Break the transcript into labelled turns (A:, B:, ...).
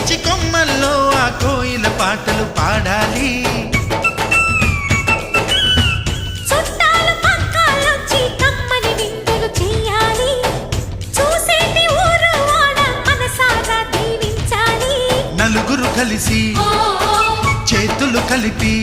A: పిచ్చి కొమ్మల్లో ఆ కోయిల పాటలు పాడాలి.
B: చుట్టాలు పక్కాలొచ్చి కమ్మని విందులు చెయ్యాలి. చూసేటి ఊరు వాడ మనసారా దీవించాలి.
A: నలుగురు కలిసి చేతులు కలిపి